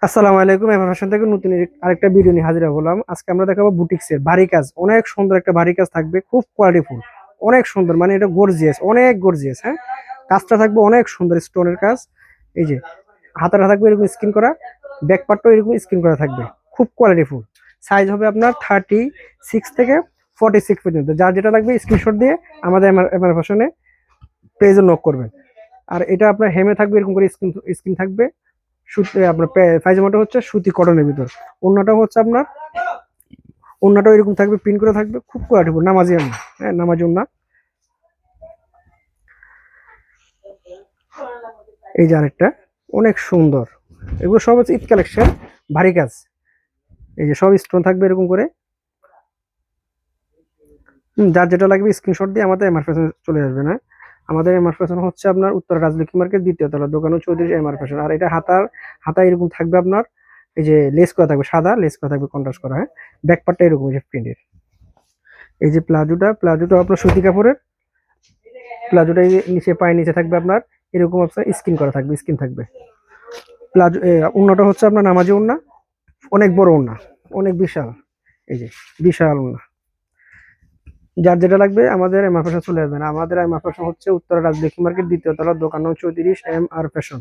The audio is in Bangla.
আসসালামু আলাইকুম। এমন ভাষণ থেকে নতুন আরেকটা ভিডিও নিয়ে হাজির হলাম। আজকে আমরা দেখাবো বুটিক্সের ভারী কাজ। অনেক সুন্দর একটা ভারী কাজ থাকবে, খুব কোয়ালিটিফুল, অনেক সুন্দর, মানে এটা গর্জিয়াস, অনেক গর্জিয়াস। হ্যাঁ, কাজটা থাকবে অনেক সুন্দর, স্টোনের কাজ। এই যে হাতাটা থাকবে এরকম স্কিন করা, ব্যাক পার্টটাও এরকম স্কিন করা থাকবে, খুব কোয়ালিটিফুল। সাইজ হবে আপনার 36 থেকে 46 পর্যন্ত। যার যেটা লাগবে স্ক্রিনশট দিয়ে আমাদের এমআর ফ্যাশনে পেজে নক করবেন। আর এটা আপনার হেমে থাকবে এরকম করে, স্কিন স্কিন থাকবে। সুতি আপনার পায়জামাটা হচ্ছে সুতি কটনের ভিতর। ওড়নাটা হচ্ছে আপনার, ওড়নাটাও এরকম থাকবে, প্রিন্ট করে থাকবে, খুব কোয়ালিটিফুল, নামাজি ওড়না। হ্যাঁ, নামাজি ওড়না। এই যে আরেকটা, অনেক সুন্দর। এগুলো সব হচ্ছে ঈদ কালেকশন, ভারী কাজ। এই যে সব স্টোন থাকবে এরকম করে। যার যেটা লাগবে স্ক্রিনশট দিয়ে আমাদের এমআর ফ্যাশন চলে আসবে না। আমাদের এমআর ফ্যাশন হচ্ছে আপনার উত্তর রাজলক্ষ্মী মার্কেট, দ্বিতীয় তলা, দোকান হচ্ছে চৌধুরী এমআর ফ্যাশন। আর এটা হাতা এরকম থাকবে আপনার। এই যে লেস করা থাকবে, সাদা লেস করা থাকবে, কন্ট্রাস্ট করা। হ্যাঁ, ব্যাক পার্টটা এরকম এই যে প্রিন্টের। এই যে প্লাজোটা আপনার সুতি কাপড়ের। প্লাজোটা এই যে নিচে, পায়ের নিচে থাকবে আপনার এরকম আপনার স্কিন করা থাকবে, স্কিন থাকবে। প্লাজো ওড়নাটা হচ্ছে আপনার নামাজি ওড়না, অনেক বড় ওড়না, অনেক বিশাল। এই যে বিশাল ওড়না। যার যেটা লাগবে আমাদের এম আর ফ্যাশন চলে আসবেন। আমাদের এম আর ফ্যাশন হচ্ছে উত্তরা রাজলক্ষ্মী মার্কেট, দ্বিতীয় তলা, দোকান নং 34, এম আর ফ্যাশন।